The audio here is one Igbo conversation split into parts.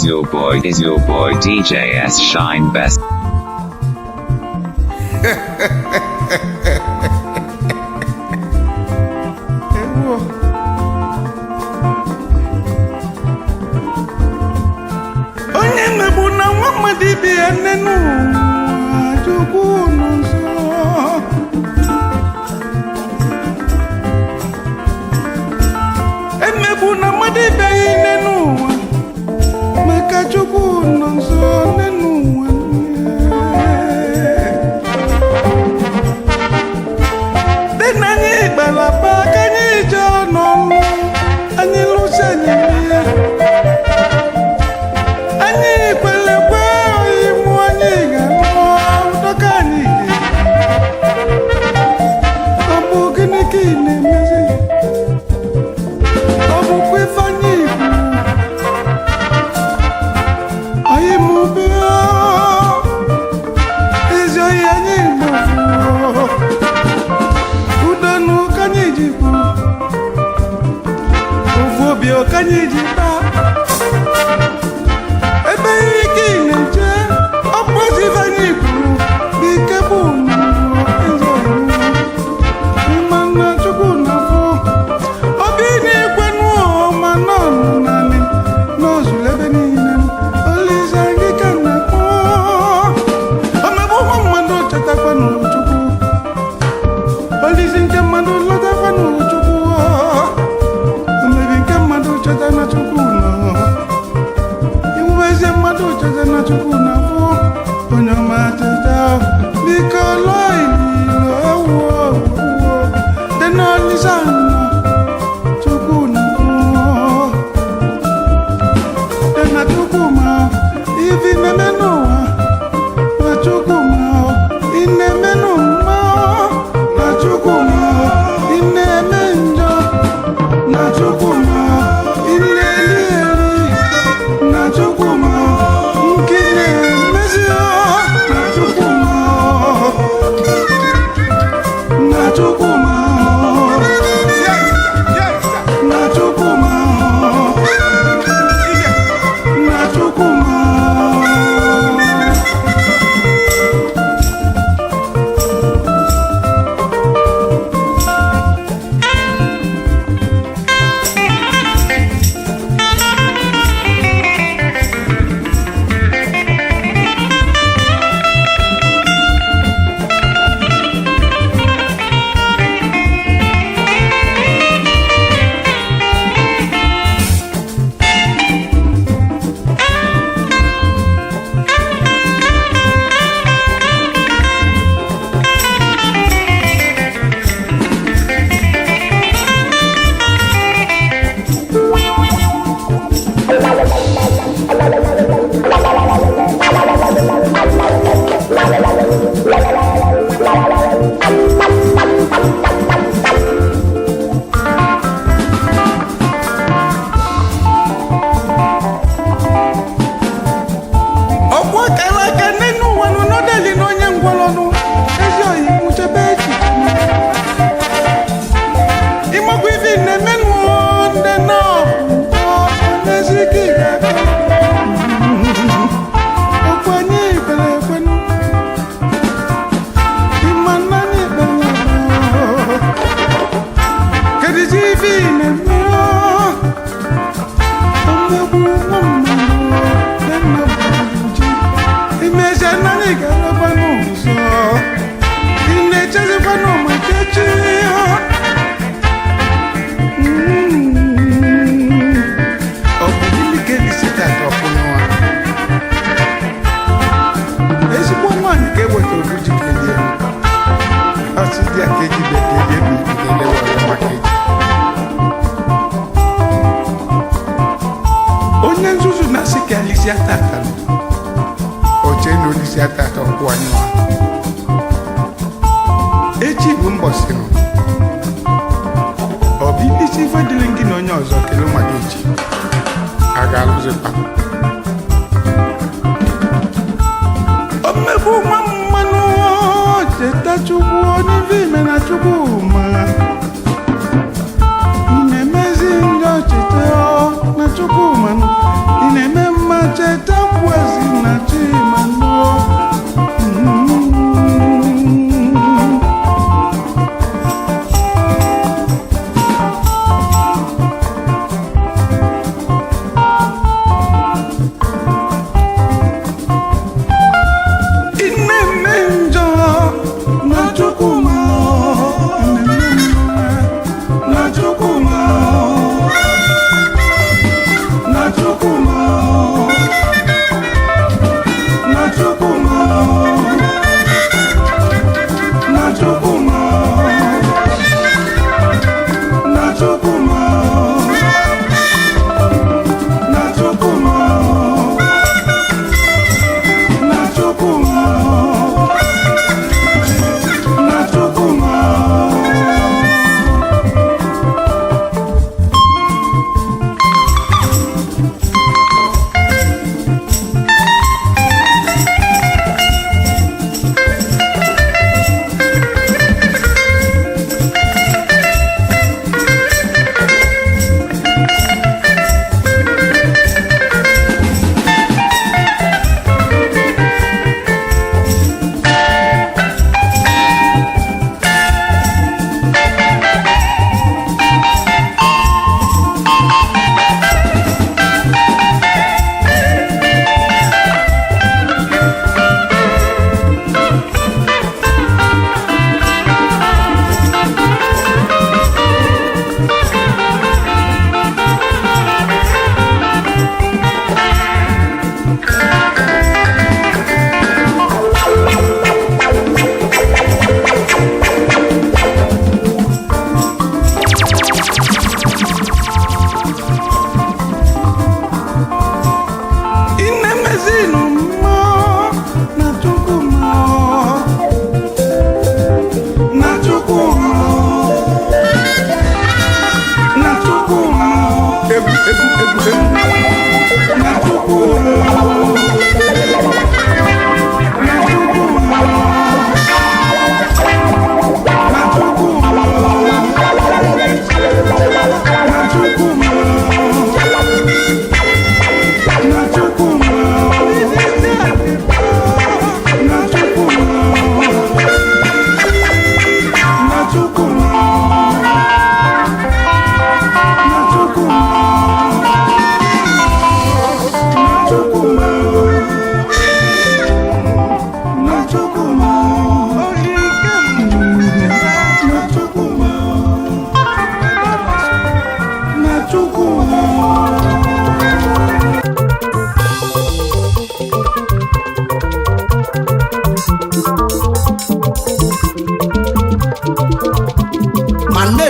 is your boy DJ S Shine Best.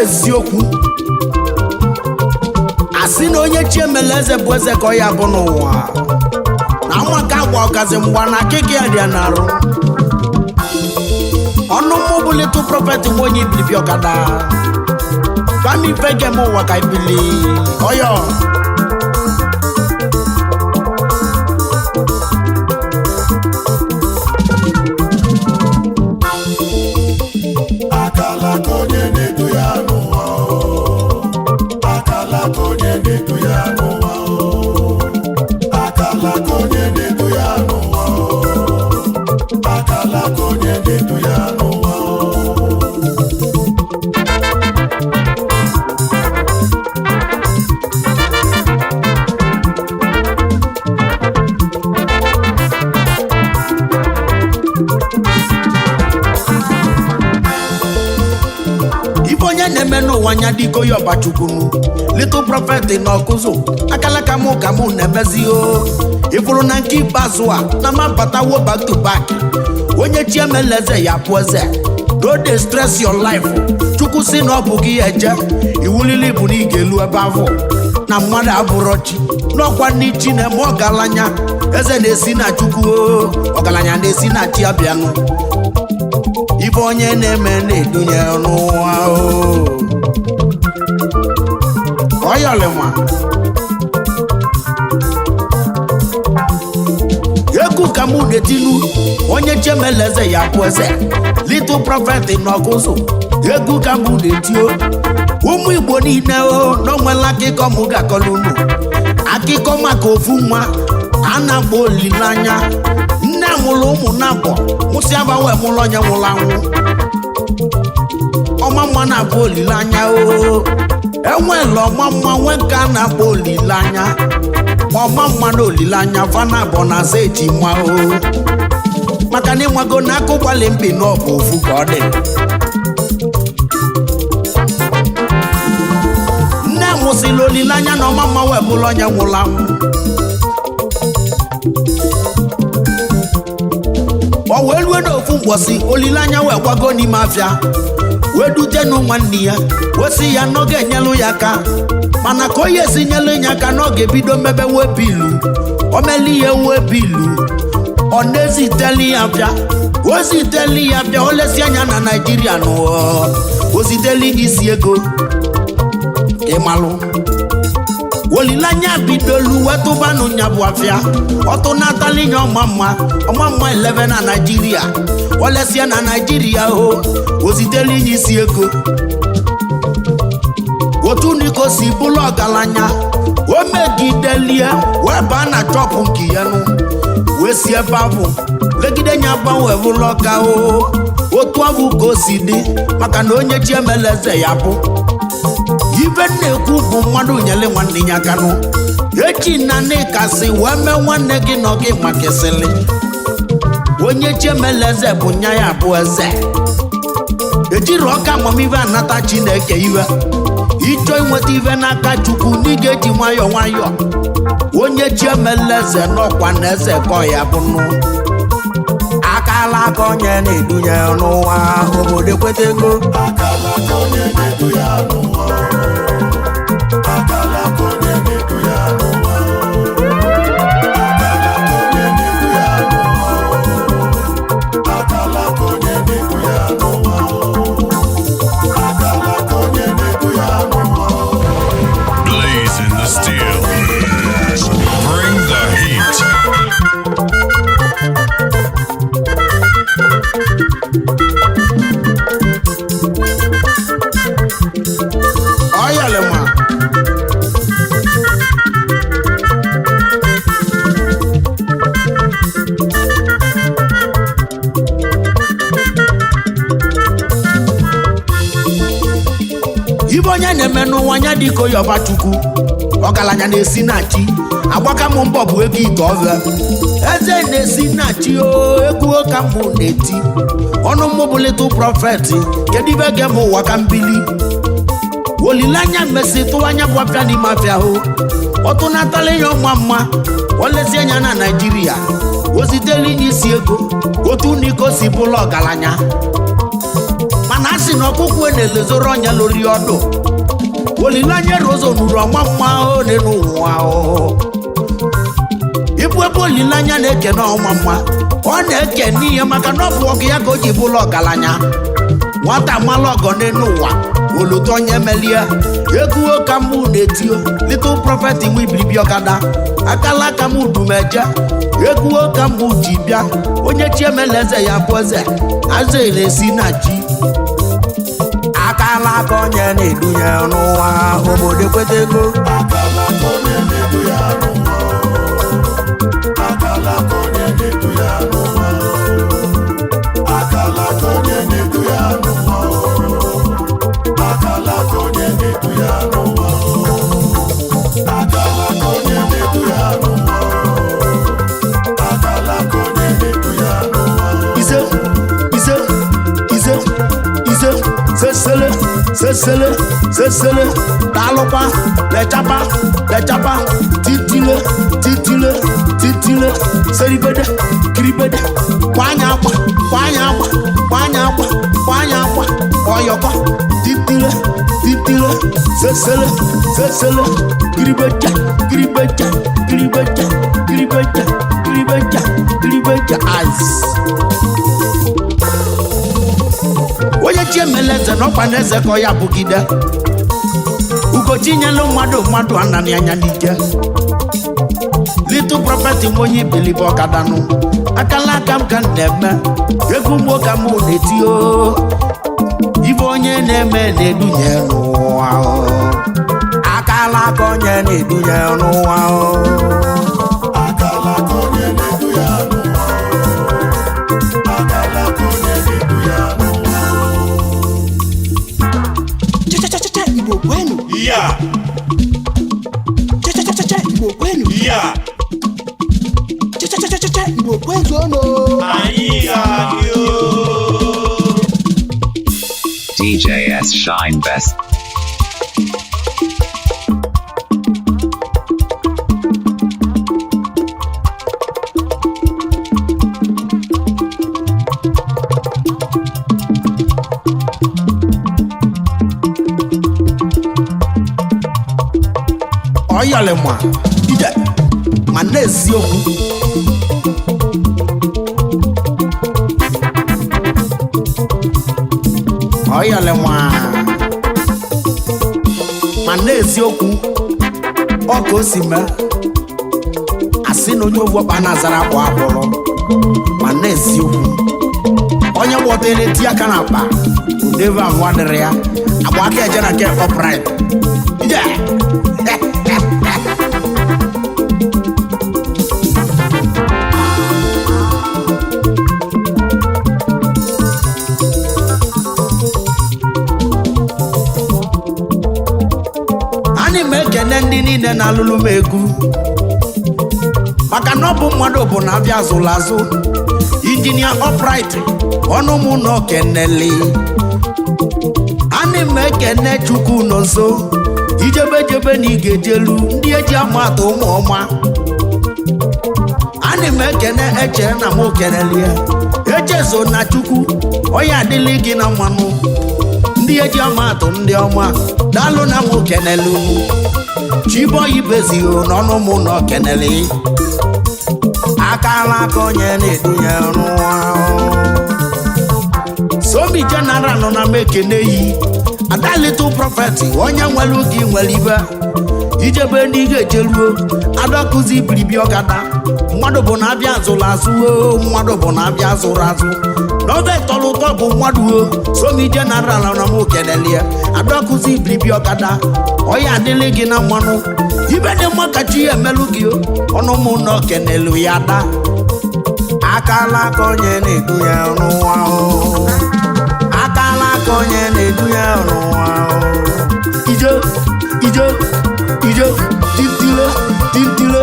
eziokwu asị na onye chi emele eze bụ eze ka ọ ya bụ n'ụwa na nwaka agba ọgazi mgba na akịka ya dị n'arụ ọnụ mmụ bụ little prophet nwe onye ibilibi ọgada fami pege m ụwa ka ibili ọyọ na-eme n'ụwa anya dịko ya ọbachukwunu little prophet na ọkụzụ akalaka mụ ka mụ na-emezi o ịfụrụ na nke ikpeazụ a na ma batawo back to back onye chi emela eze ya pụọ eze don't dey stress your life chukwu si na ọ bụ gị eje iwulili bụ na ị ga-elu ebe ahụ na mmadụ abụrọ chi n'ọkwa ndị chi na-eme ọgaranya eze na-esi na chukwu ọgaranya na-esi na chi abịanụ ife onye na-eme na-edunye n'ụwa ọyọlịnwa egwu ka mụ na-etinu onye chemela eze ya bụ eze little prophet n'ọkụzụ egwu ka mụ na-etio ụmụ Igbo niile n'onwela akụkọ mụ ga-akọrọ unu akụkọ maka ofu nwa a na-agba olileanya nne mụrụ ụmụ na-abọ mụsị agbanwe mụrụ onye nwụrụ anwụ ọma mma na-abụ olileanya enwela ọma mma nwe nke a na-akpọ olileanya ma ọma mma na olileanya fana bụ na aza eji nwa maka na ịnwago na aka ụgbalị mbi na ọbụ ofu ka ọ dị nne mụsịrị olileanya na ọma mma wee bụrụ onye nwụrụ anwụ ọ wee rue n'ofu mgbọsị olileanya wee gbago n'ime afịa wee dutenu nwanne ya wee sị ya na ọ ga-enyelu ya aka mana ka onye esi nyelu ya aka na ọ ga-ebido mmebe webilu o meli ihe webilu ọ na-eziteli ya bịa o ziteli ya bịa o lesi anya na Naijiria o ziteli n'isi ego ịmalụ olileanya bidolu wetụbanụ nya bụ afịa ọtụ natali nya ọma mma 11 na Naijiria olesia na Naijiria o ziteli n'isi ego otu niko si bụlụ ọgaranya o megidelie wee baa na chọpụ nke ya nụ wee si ebe ahụ legide nya gbanwe bụlụ ọka otu ahụ ka o si dị maka na onye chi emela eze ya bụ ibe na-ekwu bụ mmadụ nyele nwanne ya kanụ echi na n'ịkasị wee mee nwanne gị nọ gị makesịlị onye chi emela eze bụ nya ya bụ eze ejiri ọka amamive anata Chineke iwe ịchọ inweta ive n'aka Chukwu na ị ga-eji nwayọọ nwayọọ onye chi emela eze n'ọkwa na eze ka ọ ya bụ nụ akala aka onye na-edunye n'ụwa obodo ekweta ego akala aka onye na-edu ya n'ụwa akala aka onye na-edu ya n'ụwa akala aka onye na-edu ya n'ụwa akala aka onye na-edu ya n'ụwa akala aka onye na-edu ya n'ụwa blazing the steel. n'ụwanya dịka yọba chukwu ọgaranya na-esi na chi agbaka m mbọ bụ ego ite ọbịa eze na-esi na chi egwu ka mbụ na-eti ọnụ mmụ bụ little prophet kedu ibe ga m ụwa ka mbili olileanya mmesi tụwanya bụ afịa n'ime afịa hụ ọtụnatala ihe ọma mma olezi anya na Naịjirịa ozitela inye isi ego otu n'iko si bụlụ ọgaranya mana a sị na ọkụkụ na-elezoro ọnya lori ọdụ olileanya rozo nuru ọma mma ahụ n'ụwa ibu ebe olileanya na-eke na ọma mma ọ na-eke n'ihe maka na ọ bụ ọgụ ya ka o ji bụlụ ọgaranya nwata mala ọgọ n'elu ụwa olodo onye melie egwu ka mụ na-etio little prophet nwe ibiribi ọkada akala aka m udumeje egwu ka mụ ji bịa onye chi emela eze ya bụ eze aza na-esi na ji akala aka onye na-edunye n'ụwa obodo ekweta ego sesele talụkwa lechapa titile seribede kiribede kwanya akwa ọyọkọ titile sesele kiribeja ice onye chi emeleze n'ọkwa n'eze ka ọ ya bụgide ugochi nyelu mmadụ ananị anya n'ike little prophet m onye ibilibe ọkadanụ akala aka m ka na-eme egwu mgbo ka m na-eti ibe onye na-eme na-edunye n'ụwa akala aka onye na-edunye n'ụwa Igbo kwenu. Yeah. Igbo kwenu. Yeah. Igbo kwenu ono. Anyị ga-adị DJ S Shine Best. ọyọlị ma ije ma na-eziokwu ọyọlị ma na-eziokwu ọ ka o si mee asị na onye ogwu ọkpa na-azara akpọ akpọrọ ma na-eziokwu onye gbọtara eti aka na akpa udeva abụọ dịrị ya agba aka eje na nke upright ije ndị niile na-alụlụ m egwu maka na ọ bụ mmadụ bụ na abịa azụlụ azụ injinia upright ọnụ mụ na okeneli ana m ekene chukwu nọ nso ijebejebe na ị ga-ejelu ndị eji ama atụ ụmụ ọma ana m ekene eche na m okeneli echezo na chukwu onye adịlị gị na mmanụ ndị eji ama atụ ndị ọma daalụ na m okenelu chiboyi bezio n'ọnụ mụ na okeneli akala aka onye na-edunye n'ụwa sobi general nọ na m ekene yi ada little prophet onye nwere oge nwere ibe ijebe ndị ga-ejeruo adọkụzi ibiribi ọgada mmadụ bụ na-abịa azụrụ azụ mmadụ bụ na-abịa azụrụ azụ n'obe tọrọ ụtọ bụ mmadụ somi general nọ m okeneli adọkụzi ibiribi ọgada onye adịlị gị na mmanụ ibe dị mma ka chi ya emelụ gị ọnụ mụ na okenelu ya da akala aka onye na-edu ya n'ụwa akala aka onye na-edu ya n'ụwa ije ije ije titile titile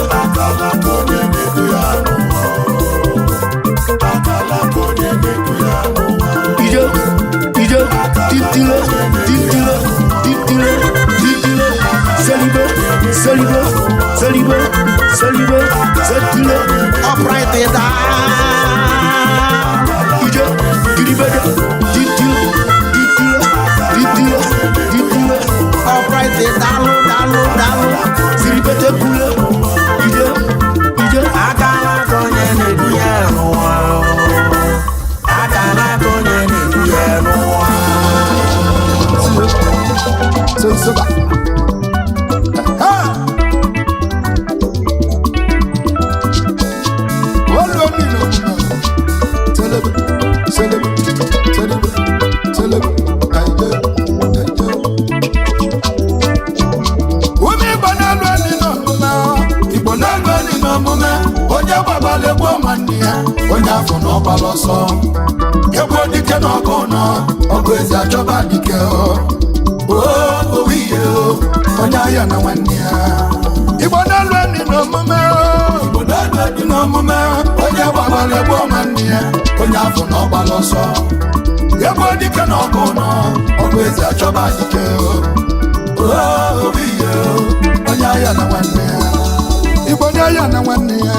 ije ije titile titile titile titile selibe selibe selibe selibe setile upright da ije diribede titile titile titile titile upright dalu dalu dalu siribete kule ije ije akala konye ne duya nuwa akala konye ne duya nuwa so onye afọ n'ọgbala ọsọ egwu dike n'ọgụ nọ ọgụ ezi achọba dike owiye onye ahịa na nwanne ya igbo n'elu enyi n'omume igbo n'elu enyi n'omume onye gbagbara egbu nwanne ya onye afọ n'ọgbala ọsọ egwu dike n'ọgụ nọ ọgụ ezi achọba dike owiye onye ahịa na nwanne ya igbo onye ahịa na nwanne ya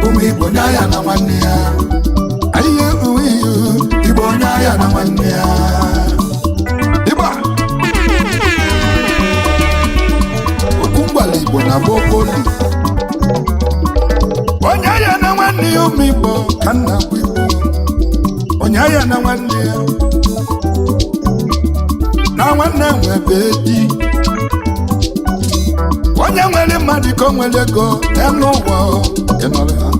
ụmụ igbo onye ahịa na nwanne ya ihe uwe igbo onye ahịa na nwanne ya igbo okwu mgbala igbo na gbokoli onye ahịa na nwanne ya ụmụ igbo ka nna bụ igbo onye ahịa na nwanne ya na nwanne nwebe di onye nwere mmadụ ka o nwere ego n'elu ụwa ịnọrọ ha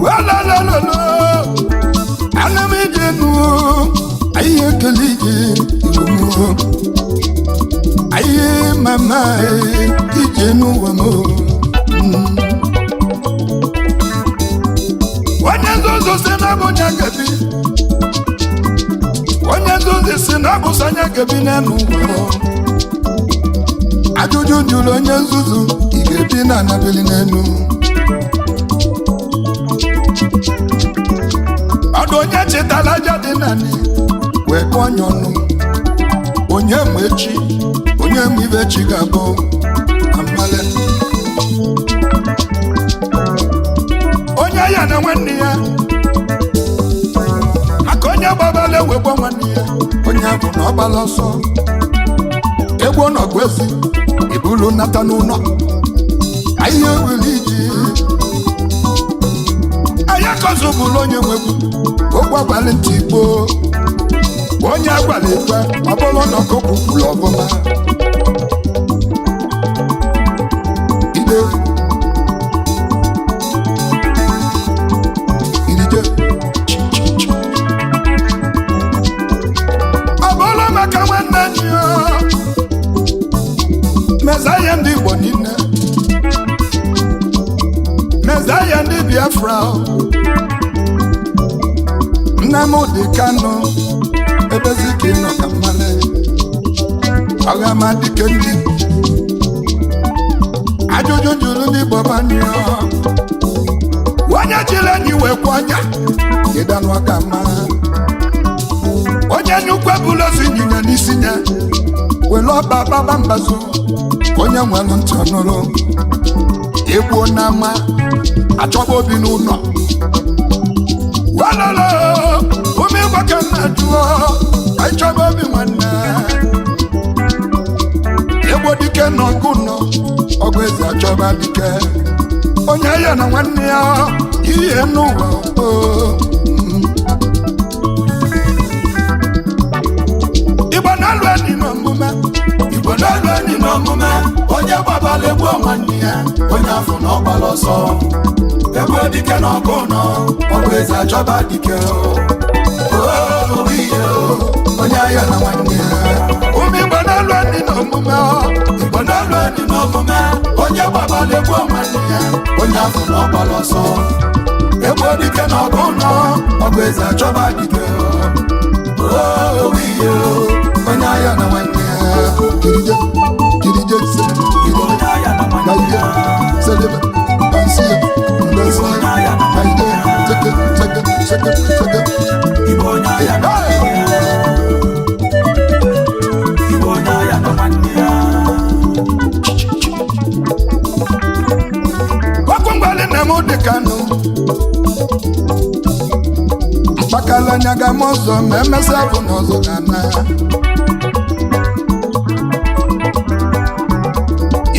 walalolo ana m ije nu anyị ekele ije iwu anyị mama ije n'ụwa m onye nzuzu si na bụ onye gabi onye nzuzu si na bụ sanya gabi n'elu ụwa ajụjụ jụrụ onye nzuzu ị ga-ebi na anabili n'elu ọdụ onye chetara aja dị naanị wee kụọ onye ọnụ onye ma echi onye ma ibe chi ga-abụ amale onye ya na nwanne ya maka onye gbabala ewegbo nwanne ya onye bụ na ọgbala ọsọ egwu ọnọgụ ezi ibulu nata n'ụlọ ahịa ewere iji ahịa kọzụ bụrụ onye nwegbu ogwe agbalị ntị igbo onye agwala ekwe ọ bụrụ na ọkụ kwupụrụ ọbụma ide irije ọ bụrụ maka nwanne anyị mezaya ndị igbo niile mezaya ndị biafra Nnamdi Kanu ebezike nọ ka mmale ọgamadike ndị ajụjụ jụrụ ndị bọbanyo onye jiri enyi wekwa ọnya ịdanụ aka mma onye nyukwe bụrụ ozu ịnyịnya n'isi ya were ọba baba mbazu onye nwere ntị ọnụrụ egbuo n'ama achọba obi n'ụlọ walolo ụmụ igbo ka nna jụọ achọba obi nwanne egbo dike n'ọgụ nọ ọgụ eze achọba dike onye ya na nwanne ya ihe n'ụwa igbo na-alụ enyi n'omume igbo na-alụ enyi n'omume onye gbabala egbu nwanne ya onye afọ na ọgbala ọsọ egwu dike n'ọgụ nọ ọgụ eze achọba dike onye ahịa na nwanne ya ụmụ igbo na-alụ enyi n'omume igbo na-alụ enyi n'omume onye gbabala egbu nwanne ya onye afọ na ọgbala ọsọ egwu dike n'ọgụ nọ ọgụ eze achọba dike ya na nwanne ya kirije kirije selebe bansiye bansiye kaide teke wakwangwale na modekano bakala nyaga mozo memesa bụ n'ọzọ kana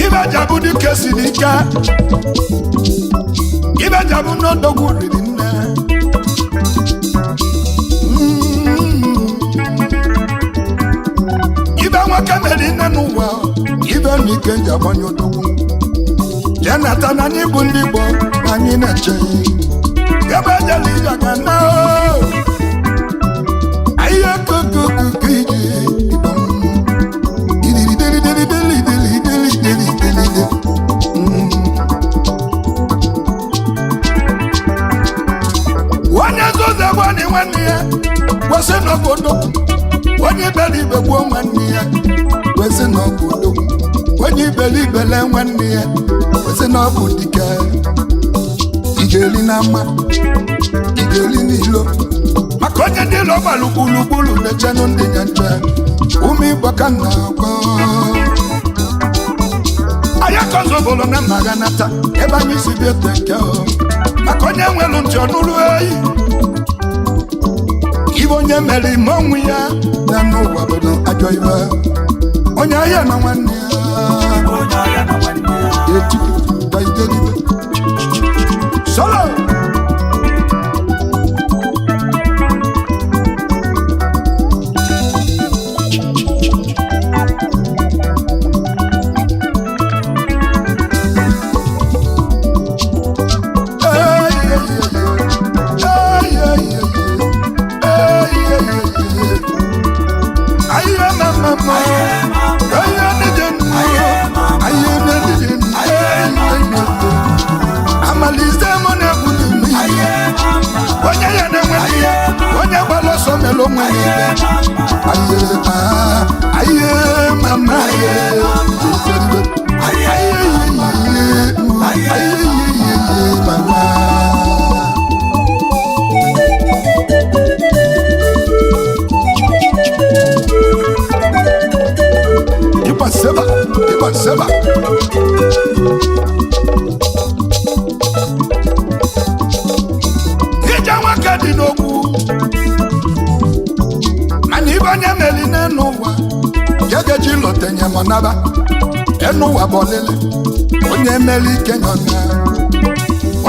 ibe jabu dike siri ike ibe jabu n'odogwu riri nne ibe nwoke mere nne n'ụwa ibe n'ike nji agbanye odogwu jenata na anyị bụ ndị Igbo na anyị na-eche ebe ejela ije ga na ahịa kokokoko iji onye nzuzo gbani nwanne ya kwesị n'obodo onye iberibe gbuo nwanne ya kwesị n'obodo onye ibelibele nwanne ya kwesị n'ọbụ dike ijeli na mma ijeli n'ilo maka onye ndị ilo gbalụ gburugburu na-echenụ ndị ya nche ụmụ Igbo ka nna akọ anya kozobolo na mma ga nata ebe anyị si bịa teke maka onye nwelu ntị ọnụrụ oyi ibe onye mere ime onwe ya na n'ụwa bụ ajọ ibe onye ahịa na nwanne ya eti ka idelibe solo Seba ije nwoke dị n'okwu mana ibe onye meli n'enu ụwa gegeji lotenye mọnaba enu ụwa bụ olile onye meli ike nyọna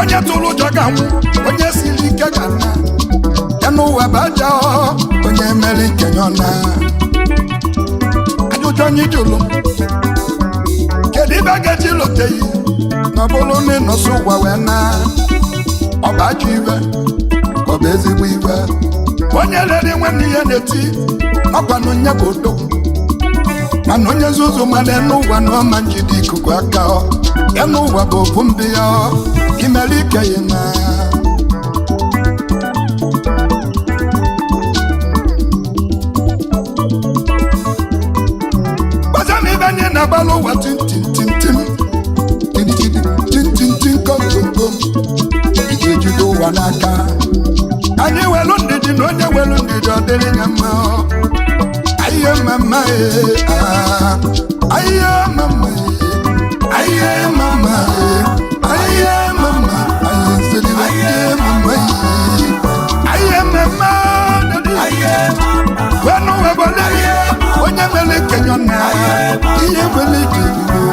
onye tụrụ ụjọ ga nwụ onye siri ike ga na enu ụwa bụ aja onye meli ike nyọna ajụjụ onye jụrụ kedu ibe geji loteghị na ọbụrụ na ịnọsụ ụwa wee na ọba ajọ ibe ka ọ bụ ezigbo ibe onye lere nwanne ya na-eti ọkwanụ nye bụ odo mana onye nzuzu mana n'ụwa na ọma njide ikuku aka ya n'ụwa bụ ofu mbe ya imere ike ya na gbazamibe na-agbalụ ụwa tintintintim komkomkom iji ejide ụwa n'aka anyị welu ndidi na onye welu ndidi ọ dịrị ya mma ayiye mama ayiye mama ayiye mama ayiye mama ayiye nsiri ayiye mama ayiye mama wenu webole onye mele kenyo na ihe wele kiriyo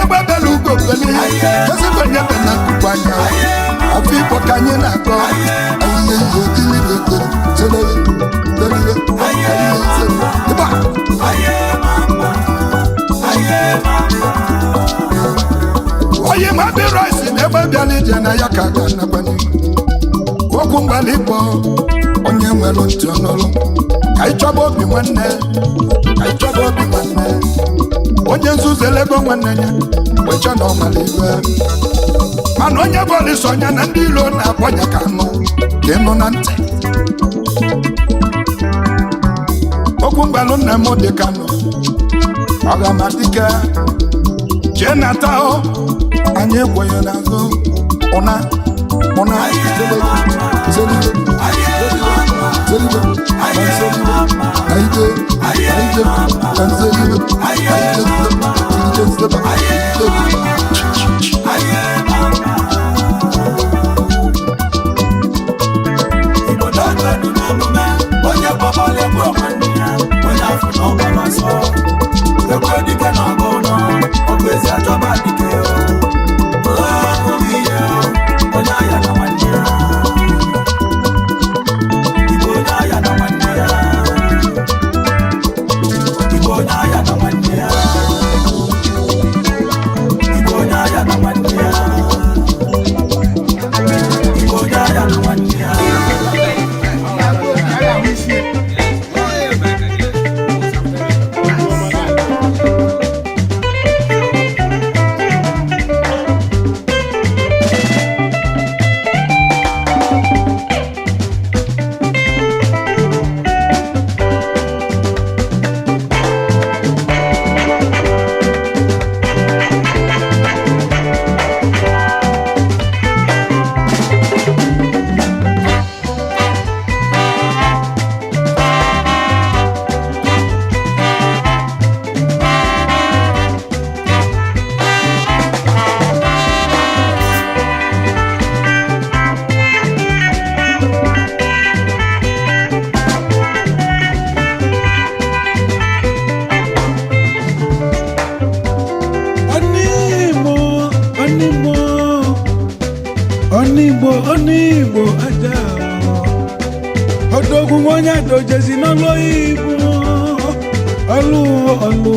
egbe belu ugo beli kasi benye bena kukwanya ọfọ Igbo ka anyị na-akọ ayiye ihe dilibete selele delile ayiye nsiri ịba oyi ma bi rice na egbe bịala ije na ya ka ga nakwanye okwu mgbali Igbo onye nwere ntị ọnụrụ ka ịchọba obi nwanne onye nzuzu elego nwanne ya wecha na ọmala ibe mana onye bọọlụ onye na ndị ilo na-akpọnya ka anụ ka ịnụ na ntị okwu mgbalụ nna m dị kanụ ọgamadike jee nata anyị ekwenye n'azụ ụna Onigbo aja odogwu onye adojezi n'ọlụ Igbo ọlụ n'ọgbọ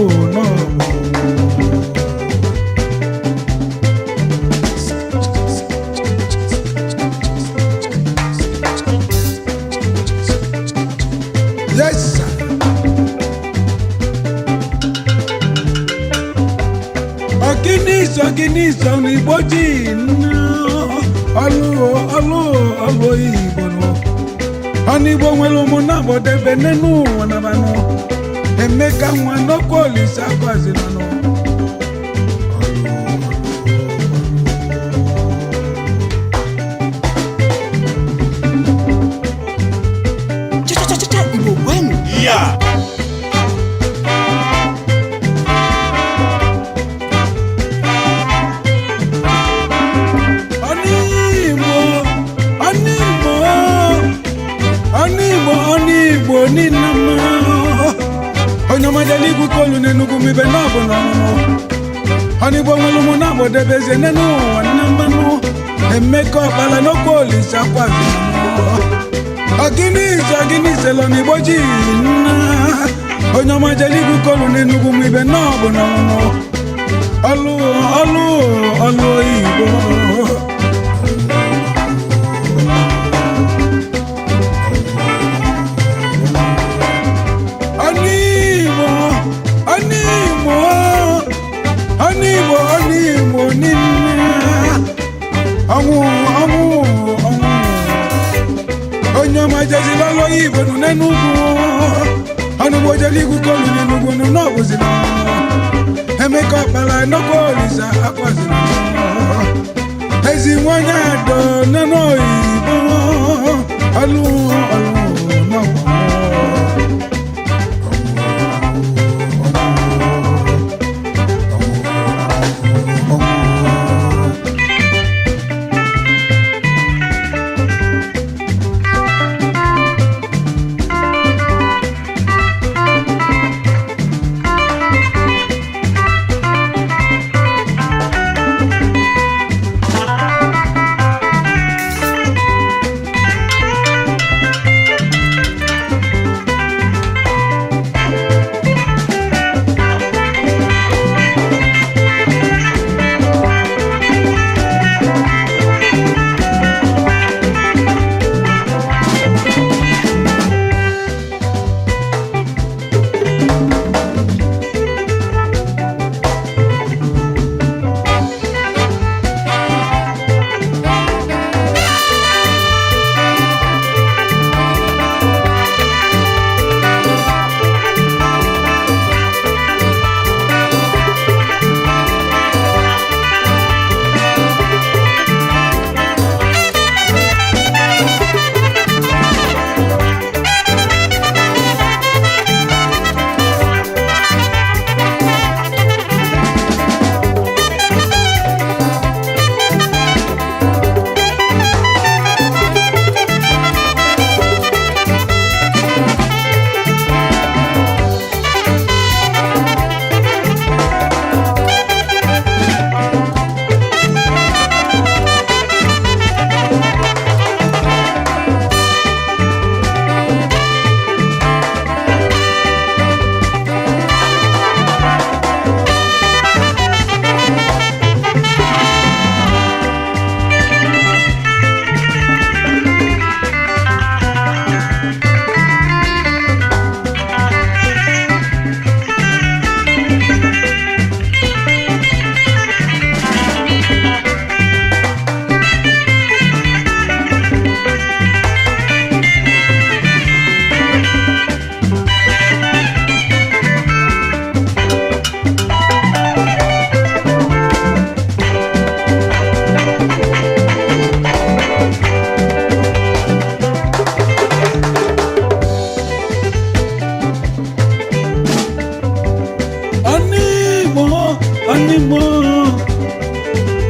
yes sir. Ogini so n'Igbo ji ọlụ Igbo nọ Onigbo nwere ụmụnna bodebe n'enu ụwa na banụ Emeka nwa n'okwu Olise akwazina nọ Cha Igbo kwenu. Yeah. Onigbo ninama onye ọmajali ikwu n'Enugu mibe n'ọbụ n'ọnụ Onigbo nwere ụmụnna bodebeze n'enu ụwa nna mmanụ Emeka ọkpala n'okwu Olise akwazina Ogini selo n'Igbo ji nna onye ọmajali ikwu n'Enugu mibe n'ọbụ n'ọnụ ọlụ Igbo Onigbo nina ọnwụ onye ọmajezi n'ọlụ Igbo nọ n'Enugu Onigbo jeli ikwu n'Enugu nọ n'ọbụzina Emeka ọkpala n'okwu Olise akwazina ezi nwanyị adọ n'enu Igbo ọlụ n'ọgbọ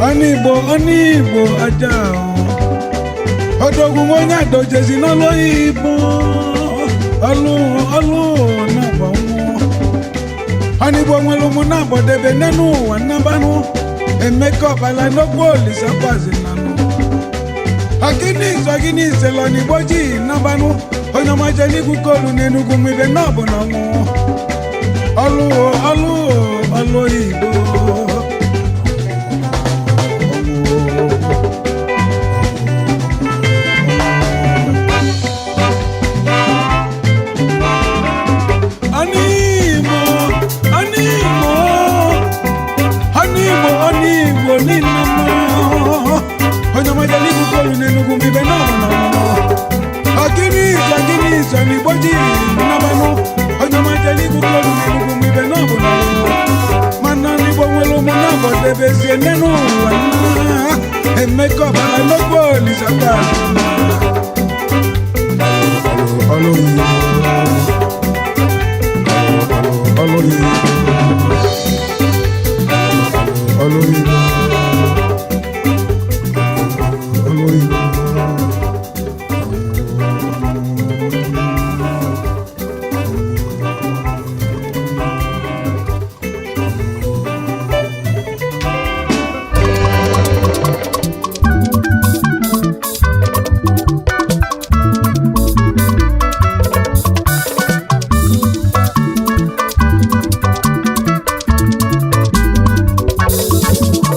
Onigbo aja Odogun onye adojezi n'ọlụ Igbo ọlụ na-agba nwa Onigbo nwere ụmụ na-agbọdebe n'enu ụwa nnabanụ Emeka ọbala n'okwu Olisa kwazinanụ Ọgịnị isele Onigbo ji nnabanụ onye ọmaje n'igwu kolu n'Enugu mmibe n'ọbụ na ọlụ Igbo Onigbo nina onye ọmaje n'igwu kolu n'Enugu mmibe n'ọbụ na Ọgịnị iso n'Igbo ji nnabanụ onye ọmaje n'igwu kolu n'Enugu mmibe n'ọbụ na mana n'Igbo nwere ụmụ na-agbọdebezie n'enu ụwa Emeka ọbara n'okwu Olisa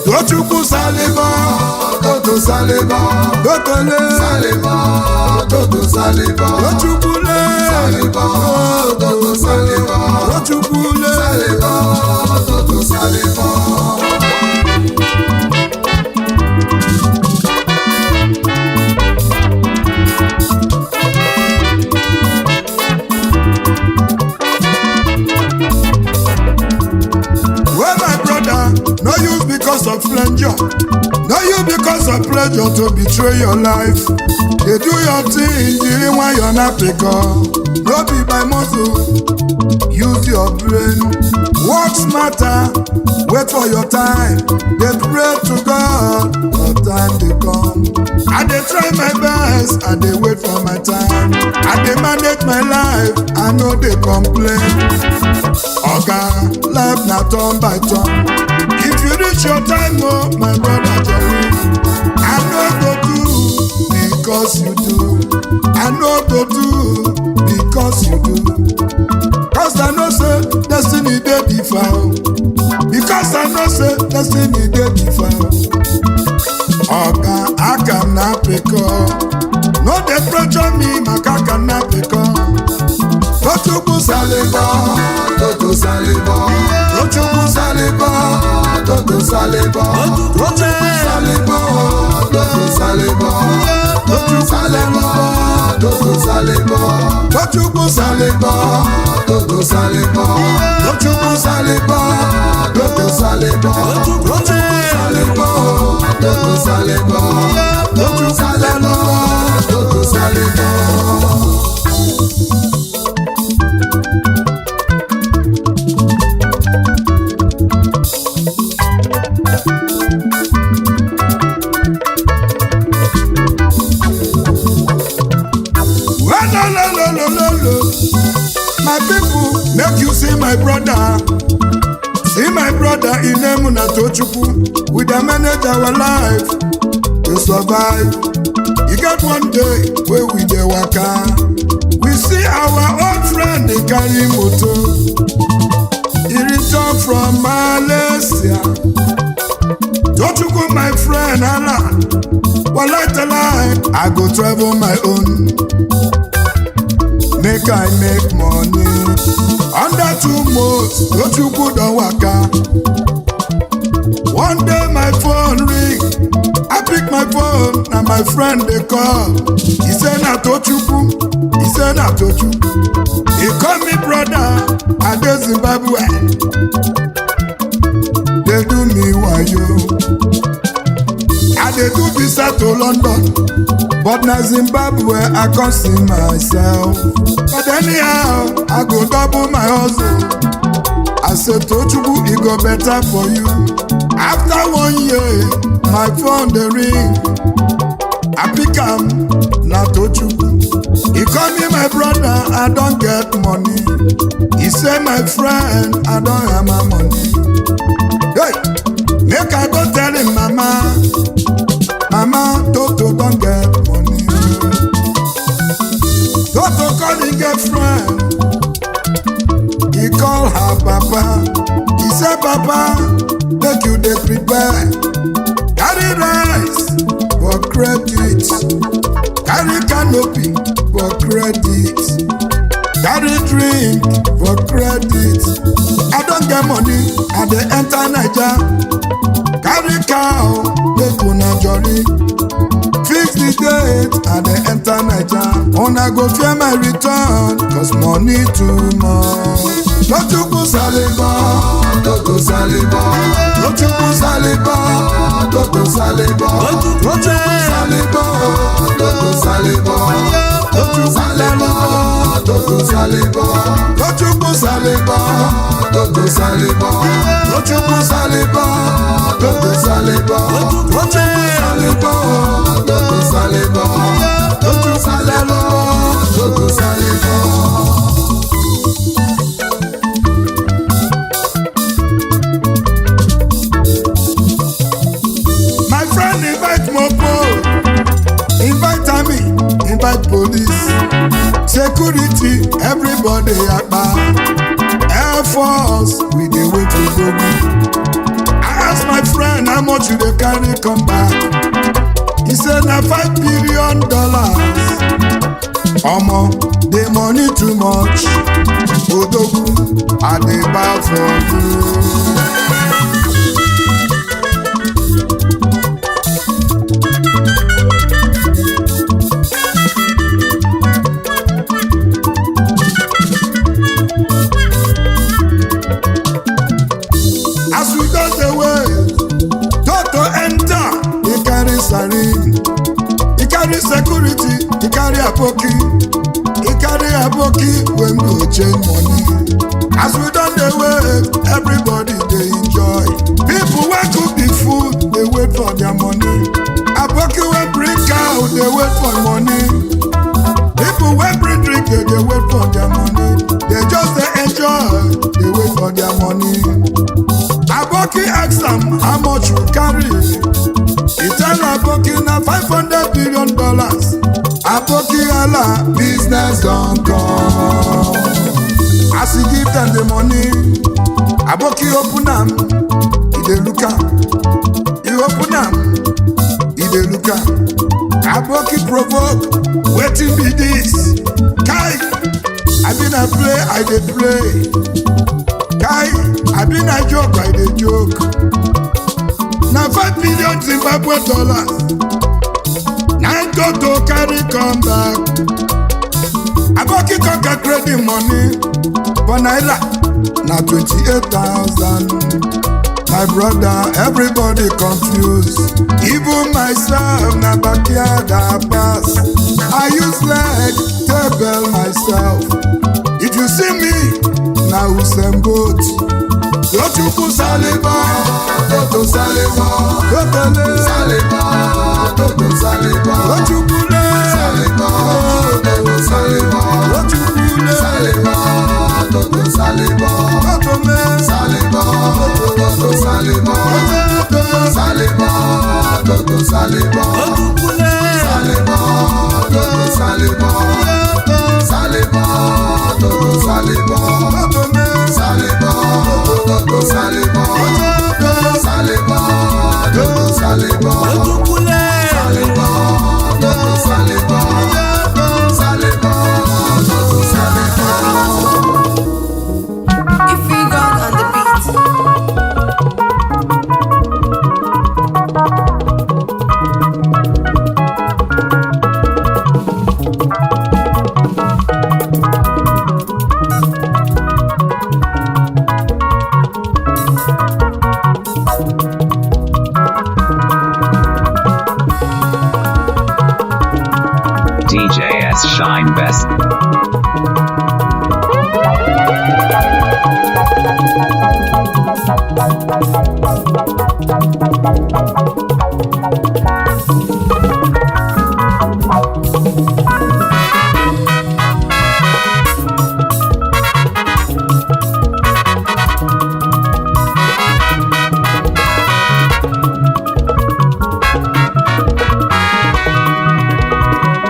Tochukwu Saliba, Toto Saliba, Totole Saliba, Toto Saliba, Tochukwu Saliba, Toto Saliba, Tochukwu Saliba, Toto Saliba. No use because of pleasure. No use because of pleasure to betray your life. They do your thing, during why you're not pick up. No be by muscle. Use your brain. Work smarter. Wait for your time. They pray to God. Your time they come. I dey try my best. I dey wait for my time. I dey manage my life. I know they complain. Oga, life na turn by turn. If you reach your time, oh, my brother Jerry, I know go do because you do. I know go do because you do. Cause I know say destiny dey differ. Because I know say destiny dey differ. Oga, I cannot pick up. No dey pressure me, my car cannot pick up. Tochukwu Saliba, Toto Saliba, Tochukwu Saliba, Toto Saliba, Tochukwu Saliba, Toto Saliba, Tochukwu Saliba, Toto Saliba, Tochukwu Saliba, Toto Saliba, Tochukwu Saliba, Toto Saliba, Tochukwu Saliba, Toto Saliba, Tochukwu Saliba, Toto Saliba. My people, make you see my brother. See my brother in Emuna Tochukwu. We dey manage our life to survive. You get one day where we dey waka. We see our old friend dey carry motor. He return from Malaysia. Tochukwu my friend Allah. Walai talai, I go travel my own. Make I make money. Under 2 months, Tochukwu don waka. One day my phone ring. I pick my phone, na my friend dey call. He say na Tochukwu. He say na Tochukwu. He call me brother, I dey Zimbabwe. They do me wayo. I dey do visa to London, but na Zimbabwe I come see myself. But anyhow, I go double my hustle. I said, Tochukwu, it go better for you. After 1 year, my phone the ring. I pick am, na Tochukwu. He call me my brother, I don't get money. He say my friend, I don't have my money. Hey, make I go tell him, Mama, Toto don't get money. Toto call him girlfriend. He call her papa. He say, Papa, make you dey prepare. Carry rice for credit. Carry canopy for credit. Carry drink for credit. I don't get money, I dey enter Naija. Carry cow, make una jolly. Fix the date, I dey enter Naija. Una go fear my return, cause money too much. Tochukwu Saliba, Toto Saliba. Tochukwu Saliba, Toto Saliba. Tochukwu Saliba, Toto Saliba. Tochukwu Saliba, Toto Saliba. Tochukwu Saliba, Toto Saliba. Tochukwu Saliba, Toto Saliba. Tochukwu Saliba, Toto Saliba. Tochukwu Saliba, Toto Saliba. My friend invite Mopo, invite Army, invite police, security, everybody akpa. Air Force, we dey wait to go. I ask my friend how much you dey carry come back. He said na $5 billion. Omo, the money too much. Odogu, I dey bow for you. As we go the way, Toto enter, he carry sarin, he carry security, he carry aboki, when we go change money. As we done the way, everybody they enjoy. People wey cook the food, they wait for their money. Aboki wey bring cow, they wait for money. People wey bring drink, they wait for their money. They just they enjoy, they wait for their money. Aboki ask am how much you carry. He tell Aboki na $500 billion. Aboki ala business don come. As he give them the money, Aboki open am, he dey look am. He open am, he dey look am. Aboki provoke, wetin be this? Kai, I been a play, I dey play. Kai, I been a joke, I dey joke. Na $5 billion Zimbabwe dollars. Na Toto carry come back. Aboki come calculate the money for naira na 28,000. My brother, everybody confused. Even myself na backyard I pass. I use leg table myself. If you see me, na Usain Bolt. Tochukwu Saliba, Toto Saliba, Toto Saliba, Toto Saliba, Tochukwu Saliba, Toto Saliba, Tochukwu Saliba, Toto Saliba, Toto Saliba, Toto Saliba, Toto Saliba, Toto Saliba, Tochukwu Saliba, Toto Saliba, Saliba, Toto Saliba, Toto Saliba, Toto Saliba, Saliba, Toto Saliba, Saliba, Toto Saliba, Saliba, Toto Saliba. If we gone on the beat.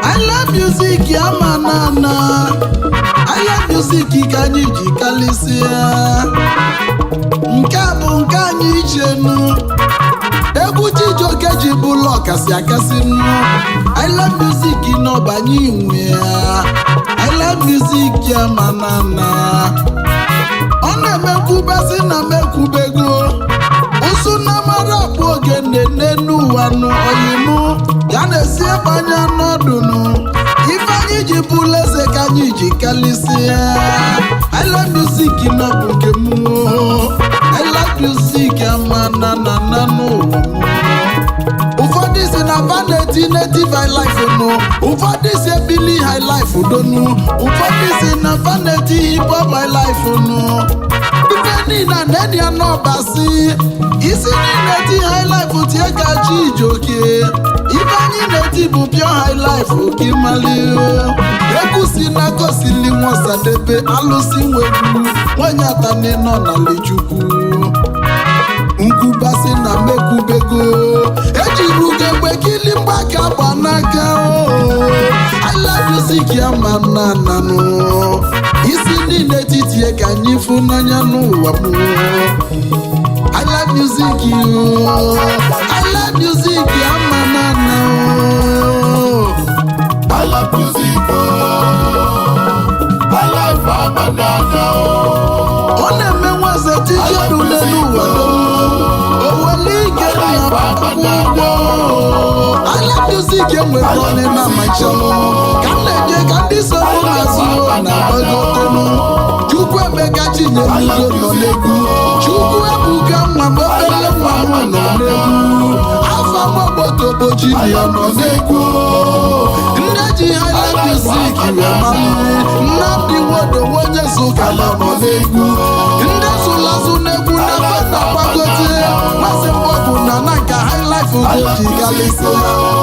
Highlife music ama nana Highlife music ka anyị ji kalịsịa nke a bụ nke anyị chenu egwu Chijioke ji bụlụ ọkasị akasị nụ Highlife music n'ọbanye inwe ya Highlife music ama nana ọ na-emekwubasị na mekwubego ụsụ na mara bụ oge nnenu ụwa nụ oyimu ya na-esi ebanya n'ọdụnụ ife anyị ji bụlụ eze ka anyị ji kalịsịa Highlife music n'ọbụ nke m Highlife music ama na n'ụwa m ụfọdụ si na vanity native highlife nụ ụfọdụ si ebili highlife donu ụfọdụ si na vanity hip hop highlife nụ ife niile na-edi ya n'ọbasi isi niile ti highlife tie ka Chijioke ife anyị na-eti bụ pure highlife ka ịmali egwu si na gosili nwasadebe alụsị nwegbu nwanyị atani nọ na lechukwu nkwubasị na mekwubego ejiri ugegbe kili mgbaka gba n'aka Highlife music ya ma nananụ isi niile titie ka anyị fụ n'anya n'ụwa m Highlife music Highlife music ya ma nananụ Highlife music Highlife abanana ọ na-eme nwaze tijeru n'ụwa owele ike na akwụkwọ Highlife music enwere ọnị na macha ka m na-eje ka ndị soro n'azụ na-agbagotenu Chukwu Emeka Chinyelugo nọ n'egwu Chukwu Ebuka nwa m obele nwa m nọ n'egwu afọ mọgbotobo Junior nọ n'egwu ndị ji Highlife music wee maliri Nnamdi Nwodo onye Nsụka nọ n'egwu ndị zụlazụ n'egwu na gbagote masị mgbọbụ na nka Highlife ugo ji galịsị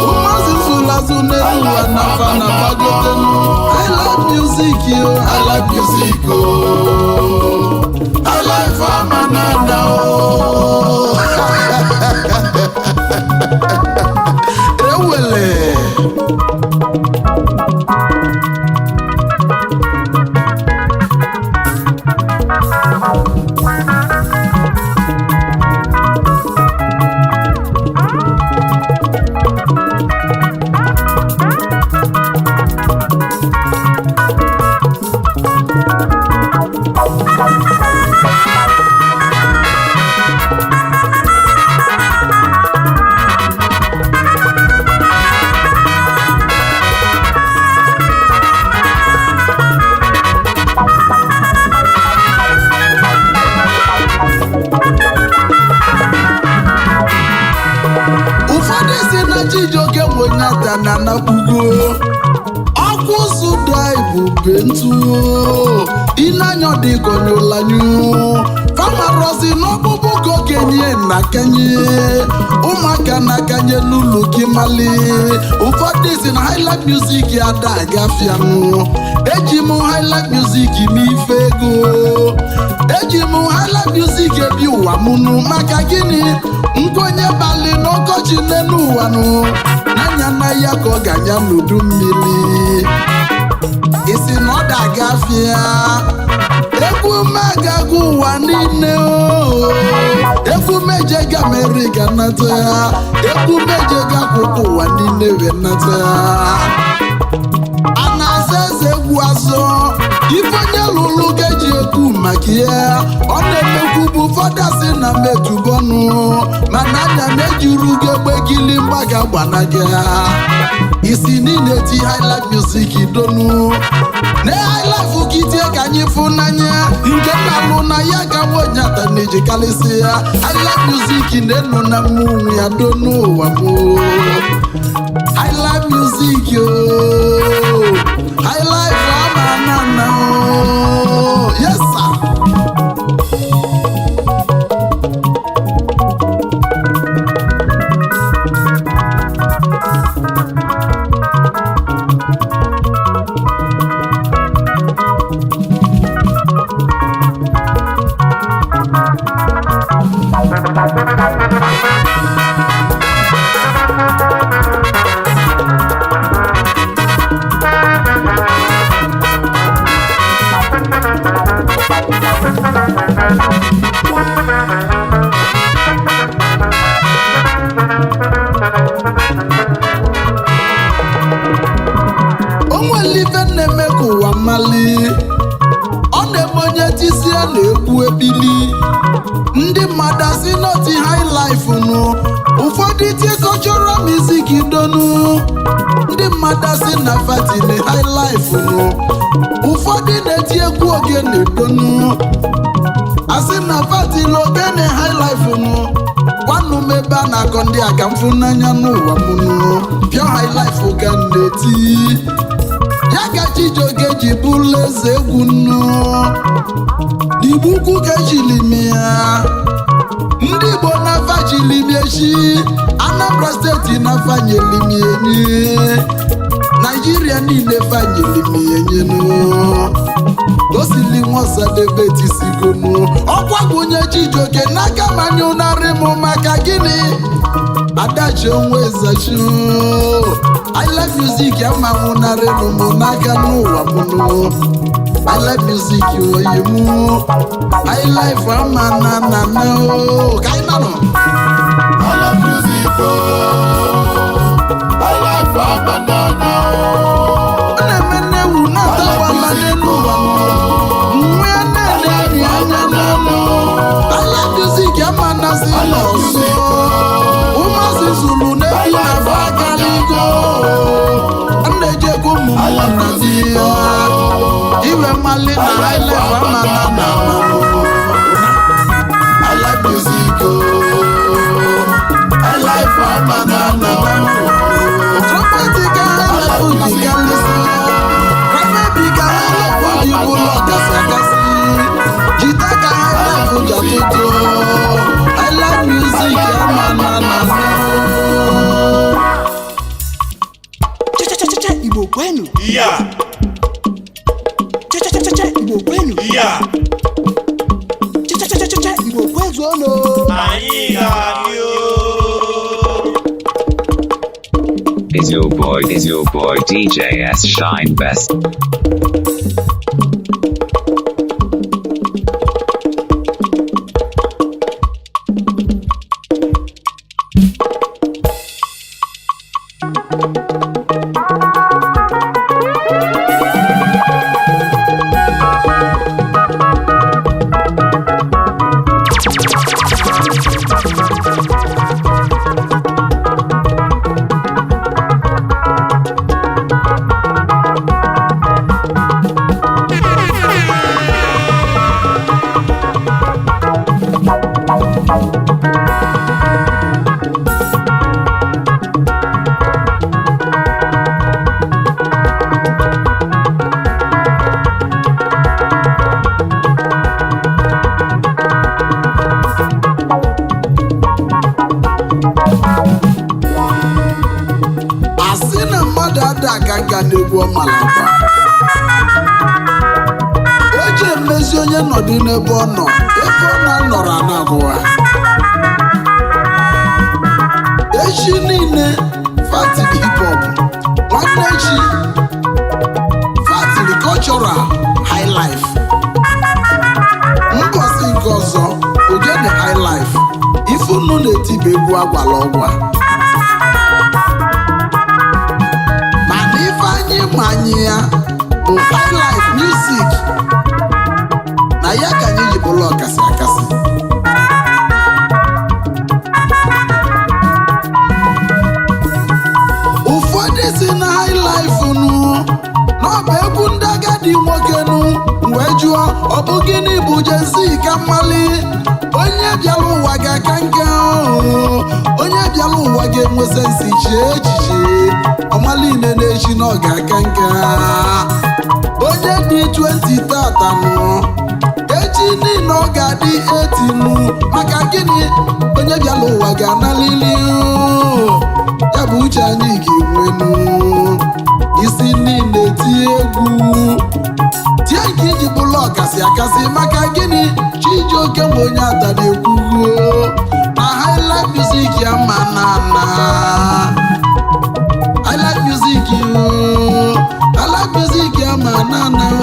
ụmụazị zụlazụ n'elu ụwa na fa na gbagote Highlife music Highlife music Highlife amanana ewele Chijioke nwonyata na nakwugo ọkwụ sụda ibube ntu ịnanya dịgonyolanyu famarozi n'ọkpụkpụ ka okenye na kanye ụmụaka na kanye n'ụlọ kimali ụfọdụ si na Highlife music ada agafianụ eji m Highlife music n'ife ego eji m Highlife music ebi ụwa mụnụ maka gịnị nkwenye bali n'ọkọchị n'elu ụwa nụ n'anya na ya ka ọ ga-anya n'udu mmiri isi na ọ da-agafịa egwu megagụ ụwa niile egwu mejega America nata egwu mejega akwụkwọ ụwa niile wee nata a na-asa eze egwu azọ ife onye lụrụ ga-eji ekwu maka ya ọ na-emekwu bụ ụfọdụ asị na metubọnụ mana anya na-ejuru gị egbe gili mgbaga gbanaga isi niile ti Highlife music donu na Highlife kitie ka anyị fụ n'anya nke na-alụ na ya ga nwonyata na-eji kalịsị ya Highlife music na-enu na mmụnwụ ya donu ụwa m Highlife music Highlife amanana yes sir onwere ife na-eme ka ụwa mali ọ na-eme onye tisi a na-ekwu ebili ndị mmadụ asị nọti Highlife nụ ụfọdụ tie cultural music donu ndị mmadụ asị na fatili Highlife nụ ụfọdụ na-eti egwu ogene donu asị na fatili ogene Highlife nụ gwanụ m ebe a na-akọ ndị a ka mfụ n'anya n'ụwa m nụ pure Highlife ka m na-eti ya ka Chijioke ji bụrụ eze egwu nnu n'Igbo ukwu ka ejili m ya ndị Igbo na-afa jili m echi Anambra steeti na-afa nyeli m enyi Naijiria niile fanyeli m enyi nụ gosili Nwosadebe tisigonu ọkwagwunye Chijioke n'aka manyụ narị m maka gịnị adachi onwe ezachi Highlife music amanwụ narị m n'aka n'ụwa m nụ Highlife music oyi mụ Highlife ama na ka anyị nanọ Highlife music Highlife ama na ọ na-eme nnewu na-atakwala n'elu ụwa nwe ya na-ele ya anya n'ọnụ Highlife music ama nazi n'ọzọ ụmụazị zulu n'ebi na-abụ aka n'igo na-ejekwa ụmụ na di ya iwe mali na Highlife ama na Highlife music Highlife ama na trumpet ka Highlife ji kalisi krabebi ka Highlife ji bụlọ kasị akasị jita ka Highlife ji atụtụ Highlife music ama na Cha-cha-cha-cha Igbo kwenu. Yeah, Cha-cha-cha-cha Igbo kwenu. yeah. Cha-cha-cha-cha Igbo kwezuonu. Anyị ga-adị o. Is your boy DJ S Shine Best. asị na mmadụ ada aka nka n'egwu ọmalakwa o ji emezi onye nọdụ n'ebe ọ nọ ebe ọ na-anọrọ anagụwa echi niile fatili hip hop nwanne echi fatili cultural Highlife mbọsị nke ọzọ ogene Highlife ife unu na-etibe egwu agwala ọgwa mana ife anyị manye ya bụ Highlife music na ya ka anyị ji bụrụ ọkasị akasị ụfọdụ si na Highlife nụ n'ọba egwu ndị agadi nwoke nụ wee jụọ ọ bụ gịnị bụ jezi ka mmali onye bịara ụwa ga-aka nka onye bịara ụwa ga-enwe sensi chie echiche ọmaline na-echi na ọ ga-aka nka onye dị 20 tata nụ echi niile ọ ga-adị 18 nụ maka gịnị onye bịara ụwa ga-analili ya bụ uche anyị ga-enwenu isi niile tie egwu tie nke iji bụrụ ọkasị akasị maka gịnị Chijioke bụ onye ata na-ekwugo na Highlife music ya ma na Highlife music Highlife music ya ma na nkwa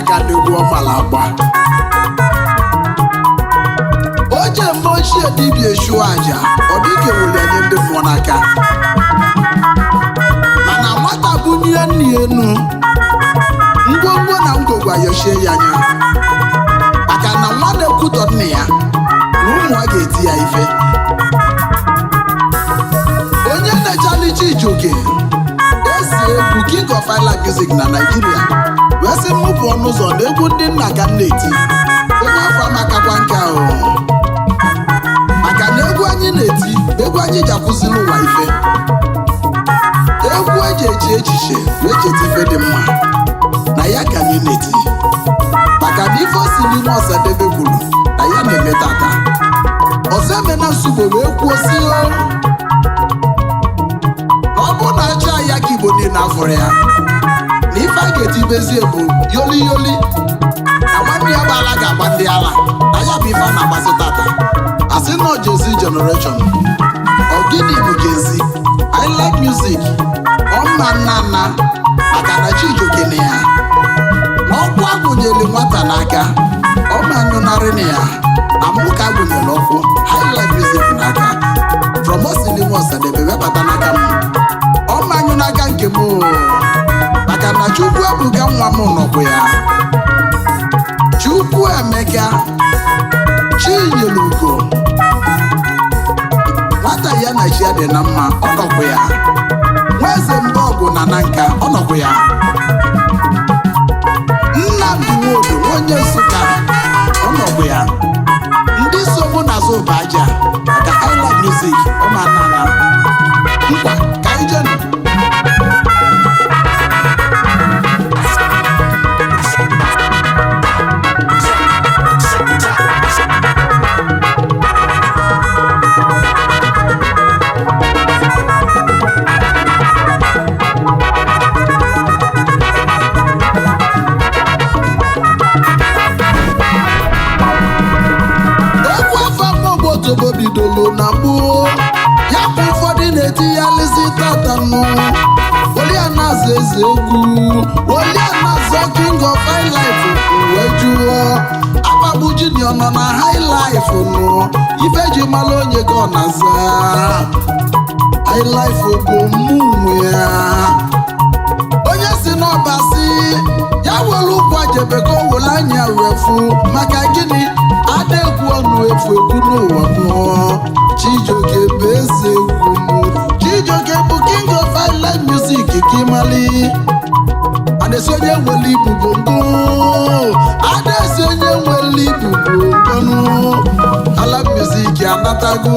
aka n'egwu ọmala agba oje mgbe ochie dibịa echu aja ọ dịka ewere nye ndị mmụọ n'aka mana nwata bunye nni enu ngwongwo na ngwogwo ayochie ya anya maka na nwa na-ekwutọ nne ya na ụmụ a ga-eti ya ife onye na-echalichi ijoke esi egwu king of highlife music na Nigeria wee sị m pụọ n'ụzọ na egwu ndị nna ka m na-eti onye afọ amakakwa nke ahụ maka na egwu anyị na-eti egwu anyị ji akwụziri ụwa ife egwu eji echi echiche wee cheta ife dị mma na ya ka anyị na-eti maka na ife osiri nwa Ọsadebe kwuru na ya na-eme tata ọzọ emena nsogbu wee kwuo si ọ bụ na acha ya ka Igbo niile afọrọ ya na ife a ga-eti bezie bụ yoli yoli na nwanne ya bụ ala ga-agba ndị ala na ya bụ ife a na-agbasi tata asị na Jezi generation ọ gịnị bụ Jezi highlife music ọma nna maka na Chijioke na ya na ọkụ agụnyere nwata n'aka ọma anyụnarị na ya na mụka agụnyere ọkụ highlife music n'aka from Osinimo Ọsadebe webata n'aka m ọma anyụ n'aka nke m maka na Chukwu ebuga nwa m nọkwa ya Chukwu Emeka Chinyelugo nwata ya na chi ya dị na mma ọ nọkwa ya Nweze Mbọgụ na nka ọ nọkwa ya Nnamdi Nwodo onye Nsụka ọ nọkwa ya ndị so mụ na azụ ụba aja maka highlife music ọma nana nkwa ka anyị jenu Obodo bidolo na gboo ya bụ ụfọdụ na-eti ya lezi tatanụ Olianaza eze egwu Olianaza king of highlife wee jụọ Akpagbu Junior nọ na highlife nụ ife ji mara onye ka ọ na-aza highlife bụ mụ ya onye si n'ọba si ya were ụkwụ ajebe ka o were anya wefu maka gịnị ada egwu ọnụ efu egwu n'ụwa mmụọ Chijioke bụ eze egwu mụ Chijioke bụ king of highlife music ka ịmali adesi onye nwere ibu bongo adesi onye nwere ibu bongo highlife music anatago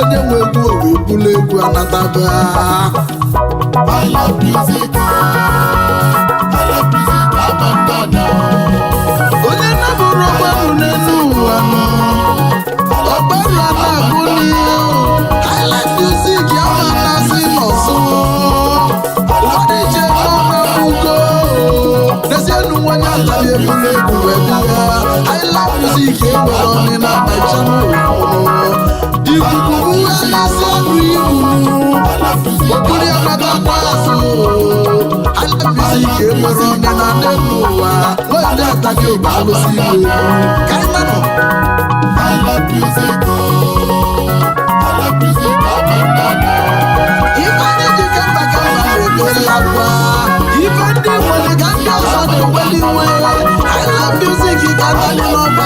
onye nwe egwu o wee bulu egwu anataba highlife music abandona onye nabụrụ ọgbarụ n'elu ụwa ọgbarụ a na-abụ n'ihe highlife music amanasị n'ọzọ ọdịje n'ọnabụgo n'ezienụ nwanye atali ebulu egwu wee bịa highlife music enwere ọnị na-abacha n'ụwa ikuku uwelasị ọrụ iwu okpuru ya natakwa azụ highlife music enwere ọnị na n'elu ụwa nwere atali ụba alụsị igwe ka anyị nanọ highlife music ife anyị ji kemba na-egola gwa ife ndị nwere ka ndị ọzọ na-eweli nwe highlife music ka atali n'ọba